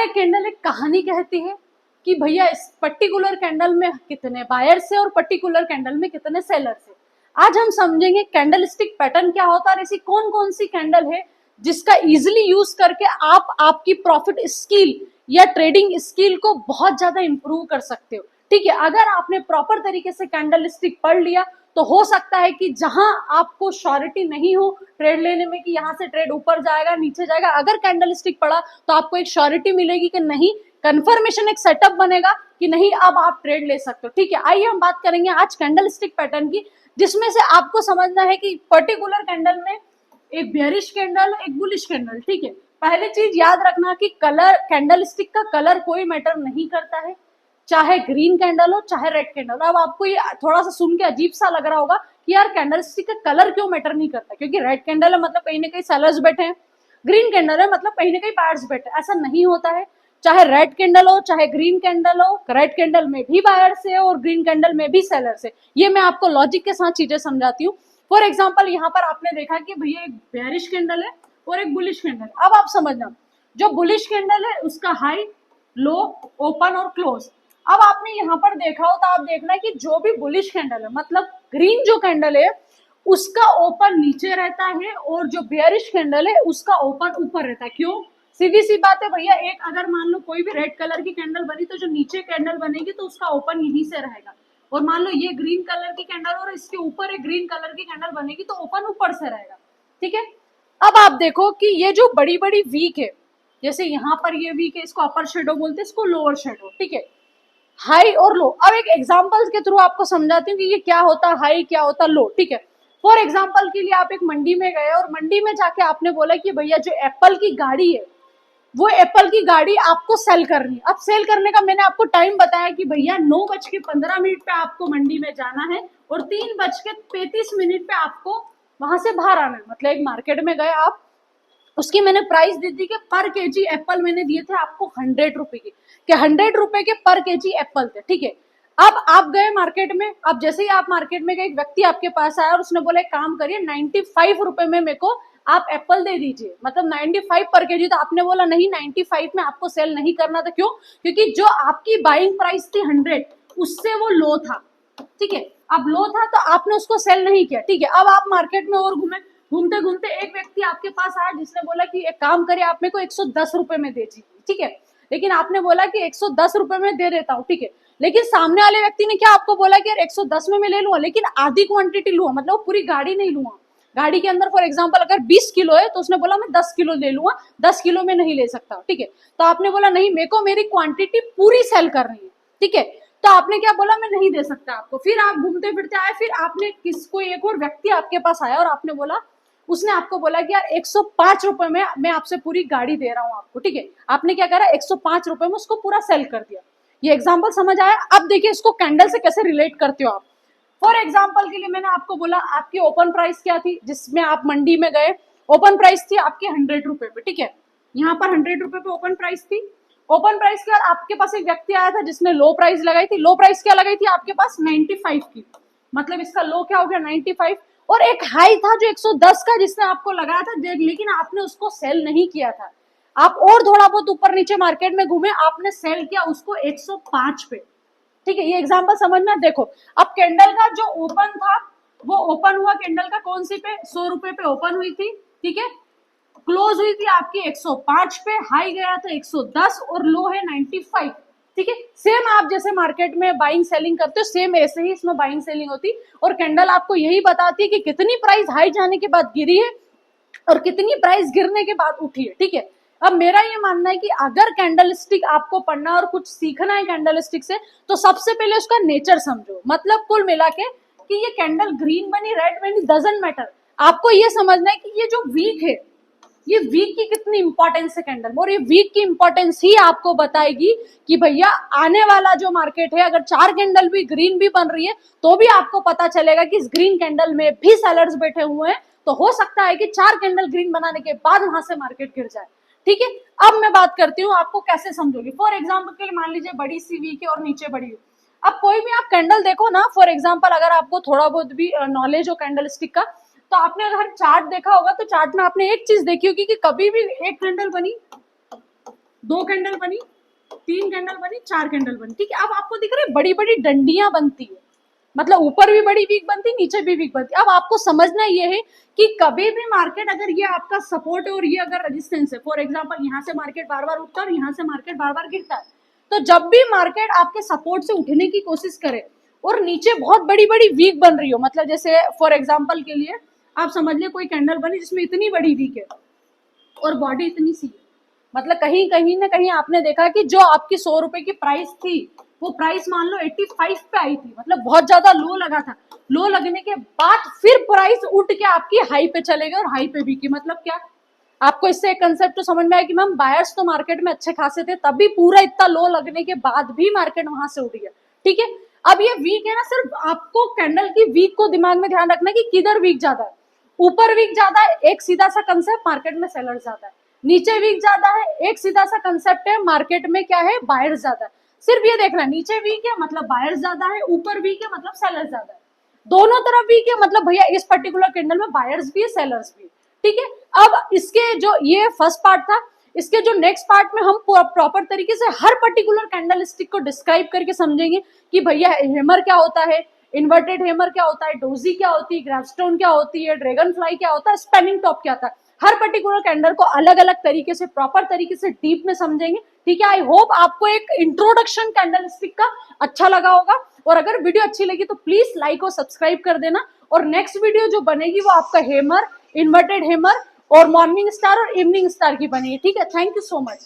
एक कैंडल एक कहानी कहती है कि भैया इस पर्टिकुलर कैंडल में कितने बायर्स है और पर्टिकुलर कैंडल में कितने सेलर्स है। आज हम समझेंगे कैंडलस्टिक पैटर्न क्या होता है और ऐसी कौन कौन सी कैंडल है जिसका इजिली यूज करके आप आपकी प्रॉफिट स्किल या ट्रेडिंग स्किल को बहुत ज्यादा इंप्रूव कर सकते हो। ठीक है, अगर आपने प्रॉपर तरीके से कैंडलस्टिक पढ़ लिया तो हो सकता है कि जहां आपको श्योरिटी नहीं हो ट्रेड लेने में कि यहाँ से ट्रेड ऊपर जाएगा नीचे जाएगा, अगर कैंडलस्टिक पढ़ा तो आपको एक श्योरिटी मिलेगी कि नहीं, कंफर्मेशन एक सेटअप बनेगा कि नहीं अब आप ट्रेड ले सकते हो। ठीक है, आइए हम बात करेंगे आज कैंडलस्टिक पैटर्न की, जिसमें से आपको समझना है कि पर्टिकुलर कैंडल में एक बेयरिश कैंडल एक बुलिश कैंडल। ठीक है, पहली चीज याद रखना कि कलर, कैंडलस्टिक का कलर कोई मैटर नहीं करता है, चाहे ग्रीन कैंडल हो चाहे रेड कैंडल हो। अब आपको ये थोड़ा सा सुन के अजीब सा लग रहा होगा कि यार कैंडलस्टिक का कलर क्यों मैटर नहीं करता, क्योंकि रेड कैंडल है मतलब कहीं ना कहीं सेलर्स बैठे हैं, ग्रीन कैंडल है मतलब कहीं ना कहीं बायर्स बैठे हैं। ऐसा नहीं होता है, चाहे रेड कैंडल हो चाहे ग्रीन कैंडल हो, रेड कैंडल में भी बायर्स है और ग्रीन कैंडल में भी सेलर्स है। ये मैं आपको लॉजिक के साथ चीजें समझाती हूँ। फॉर एग्जाम्पल यहाँ पर आपने देखा कि भैया एक बेयरिश कैंडल है और एक बुलिश कैंडल। अब आप समझना, जो बुलिश कैंडल है उसका हाई, लो, ओपन और क्लोज। अब आपने यहाँ पर देखा हो तो आप देखना कि जो भी बुलिश कैंडल है मतलब ग्रीन जो कैंडल है उसका ओपन नीचे रहता है और जो बेयरिश कैंडल है उसका ओपन ऊपर रहता है। क्यों? सीधी सी बात है भैया, एक अगर मान लो कोई भी रेड कलर की कैंडल बनी तो जो नीचे कैंडल बनेगी तो उसका ओपन यहीं से रहेगा, और मान लो ये ग्रीन कलर की कैंडल और इसके ऊपर एक ग्रीन कलर की कैंडल बनेगी तो ओपन ऊपर से रहेगा। ठीक है, अब आप देखो कि ये जो बड़ी बड़ी वीक है, जैसे यहाँ पर ये वीक है, इसको अपर शेडो बोलते हैं, इसको लोअर शेडो। ठीक है, हाई और लो। अब एक एग्जांपल के थ्रू आपको समझाती हूँ कि ये क्या होता है हाई, क्या होता है लो। ठीक है, फॉर एग्जांपल के लिए आप एक मंडी में गए और मंडी में जाके आपने बोला कि भैया जो एप्पल की गाड़ी है वो एप्पल की गाड़ी आपको सेल करनी है। अब सेल करने का मैंने आपको टाइम बताया कि भैया 9:15 पे आपको मंडी में जाना है और 3:35 पे आपको वहां से बाहर आना है। मतलब एक मार्केट में गए आप, उसकी मैंने प्राइस दी थी कि पर केजी एप्पल मैंने दिए थे आपको 100 रुपए की, कि 100 रुपए के पर केजी एप्पल थे। ठीक है, अब आप गए मार्केट में, अब जैसे ही आप मार्केट में गए एक व्यक्ति आपके पास आया और उसने बोला एक काम करिए 95 रुपए में मेरे को आप एप्पल दे दीजिए, मतलब 95 पर केजी। तो आपने बोला नहीं 95 में आपको सेल नहीं करना था। क्यों? क्योंकि जो आपकी बाइंग प्राइस थी 100 उससे वो लो था। ठीक है, अब लो था तो आपने उसको सेल नहीं किया। ठीक है, अब आप मार्केट में और घूमे, घूमते घूमते एक व्यक्ति आपके पास आया जिसने बोला कि एक काम करिए आप मेरे को 110 रुपए में दे दीजिए। ठीक है, लेकिन आपने बोला कि 110 रुपए में दे देता हूँ। ठीक है, लेकिन सामने वाले व्यक्ति ने क्या आपको बोला कि यार 110 में मैं ले लूंगा लेकिन आधी क्वांटिटी लूंगा, मतलब पूरी गाड़ी नहीं लूंगा। गाड़ी के अंदर फॉर एग्जांपल अगर 20 किलो है तो उसने बोला मैं 10 किलो ले लूंगा, 10 किलो में नहीं ले सकता। ठीक है, तो आपने बोला नहीं मेरे को मेरी क्वांटिटी पूरी सेल करनी है। ठीक है, तो आपने क्या बोला मैं नहीं दे सकता आपको। फिर आप घूमते फिरते आए, फिर आपने किसको, एक और व्यक्ति आपके पास आया और आपने बोला, उसने आपको बोला कि यार 105 रुपए में मैं आपसे पूरी गाड़ी दे रहा हूँ आपको। ठीक है, आपने क्या करा 105 रुपए में उसको पूरा सेल कर दिया। ये एग्जांपल समझ आया? अब देखिए इसको कैंडल से कैसे रिलेट करते हो आप। फॉर एग्जांपल के लिए मैंने आपको बोला आपकी ओपन प्राइस क्या थी, जिसमें आप मंडी में गए ओपन प्राइस थी आपकी 100 रुपए पे। ठीक है, यहाँ पर 100 रुपए पे ओपन प्राइस थी। ओपन प्राइस के बाद आपके पास एक व्यक्ति आया था जिसने लो प्राइस लगाई थी। लो प्राइस क्या लगाई थी आपके पास 95 की, मतलब इसका लो क्या हो गया 95। और एक हाई था जो 110 का जिसने आपको लगाया था, लेकिन आपने उसको सेल नहीं किया था। आप और थोड़ा बहुत ऊपर नीचे मार्केट में घूमे, आपने सेल किया उसको 105 पे। ठीक है, ये एग्जांपल समझना। देखो अब कैंडल का जो ओपन था वो ओपन हुआ कैंडल का कौन सी पे, 100 रुपए पे ओपन हुई थी। ठीक है, क्लोज हुई थी आपकी 105 पे, हाई गया था 110 और लो है 95। ठीक है, सेम आप जैसे मार्केट में बाइंग सेलिंग करते हो सेम ऐसे ही इसमें बाइंग सेलिंग होती, और कैंडल आपको यही बताती है कि कितनी प्राइस हाई जाने के बाद गिरी है और कितनी प्राइस गिरने के बाद उठी है। ठीक है, अब मेरा ये मानना है कि अगर कैंडलस्टिक आपको पढ़ना और कुछ सीखना है कैंडलस्टिक से तो सबसे पहले उसका नेचर समझो। मतलब कुल मिला के कि ये कैंडल ग्रीन बनी रेड बनी डजंट मैटर, आपको ये समझना है कि ये जो वीक है ये वीक की कितनी इंपॉर्टेंस है कैंडल में, और ये वीक की इंपॉर्टेंस ही आपको बताएगी कि भैया आने वाला जो मार्केट है अगर 4 कैंडल भी ग्रीन भी बन रही है तो भी आपको पता चलेगा कि इस ग्रीन कैंडल में भी सेलर्स बैठे हुए हैं, तो हो सकता है कि 4 कैंडल ग्रीन बनाने के बाद वहां से मार्केट गिर जाए। ठीक है, अब मैं बात करती हूँ आपको कैसे समझोगी। फॉर एग्जाम्पल के लिए मान लीजिए बड़ी सी वीक है और नीचे बड़ी है। अब कोई भी आप कैंडल देखो ना, फॉर एग्जाम्पल अगर आपको थोड़ा बहुत भी नॉलेज हो कैंडल स्टिक का, तो आपने अगर चार्ट देखा होगा तो चार्ट में आपने एक चीज देखी होगी कि कभी भी एक कैंडल बनी 2 कैंडल बनी, 3 कैंडल बनी, 4 कैंडल बनी, ठीक है। अब आपको दिख रहा है बड़ी बड़ी डंडियां बनती है, मतलब ऊपर भी बड़ी वीक बनती, नीचे भी वीक बनती। अब आपको समझना ये है कि कभी भी मार्केट अगर ये आपका सपोर्ट है और ये अगर रेजिस्टेंस है, फॉर एग्जांपल यहाँ से मार्केट बार बार उठता है और यहाँ से मार्केट बार बार गिरता है, तो जब भी मार्केट आपके सपोर्ट से उठने की कोशिश करे और नीचे बहुत बड़ी बड़ी वीक बन रही हो, मतलब जैसे फॉर एग्जाम्पल के लिए आप समझ लिए कोई कैंडल बनी जिसमें इतनी बड़ी वीक है और बॉडी इतनी सी है, मतलब कहीं कहीं ना कहीं आपने देखा कि जो आपकी 100 रुपए की प्राइस थी वो प्राइस मान लो 85 पे आई थी, मतलब बहुत ज्यादा लो लगा था। लो लगने के बाद फिर प्राइस उठ के आपकी हाई पे चले गए और हाई पे बिकी, मतलब क्या आपको इससे एक कंसेप्ट तो समझ में आया कि मैम बायर्स तो मार्केट में अच्छे खासे थे, तभी पूरा इतना लो लगने के बाद भी मार्केट वहां से उठ गया, ठीक है। अब ये वीक है ना, सिर्फ आपको कैंडल की वीक को दिमाग में ध्यान रखना कि किधर वीक ज्यादा है। ऊपर वीक ज्यादा है, एक सीधा सा कंसेप्ट, मार्केट में सेलर ज्यादा है। नीचे वीक ज्यादा है, एक सीधा सा कंसेप्ट है, मार्केट में क्या है, बायर्स ज्यादा है। सिर्फ ये देखना, नीचे वीक है मतलब बायर्स ज्यादा है, ऊपर वीक है मतलब सेलर ज्यादा है। दोनों तरफ वीक है मतलब भैया इस पर्टिकुलर कैंडल में बायर्स भी है, सेलर्स भी है, ठीक है। अब इसके जो ये फर्स्ट पार्ट था, इसके जो नेक्स्ट पार्ट में हम प्रॉपर तरीके से हर पर्टिकुलर कैंडल स्टिक को डिस्क्राइब करके समझेंगे कि भैया हेमर क्या होता है, इन्वर्टेड हेमर क्या होता है, डोजी क्या होती है, ग्रैवस्टोन क्या होती है, ड्रैगन फ्लाई क्या होता है, स्पेनिंग टॉप क्या होता है। हर पर्टिकुलर कैंडल को अलग अलग तरीके से प्रॉपर तरीके से डीप में समझेंगे, ठीक है। आई होप आपको एक इंट्रोडक्शन कैंडल स्टिक का अच्छा लगा होगा, और अगर वीडियो अच्छी लगी तो प्लीज लाइक और सब्सक्राइब कर देना। और नेक्स्ट वीडियो जो बनेगी वो आपका हेमर, इन्वर्टेड हेमर और मॉर्निंग स्टार और इवनिंग स्टार की बनेगी, ठीक है। Thank you so much.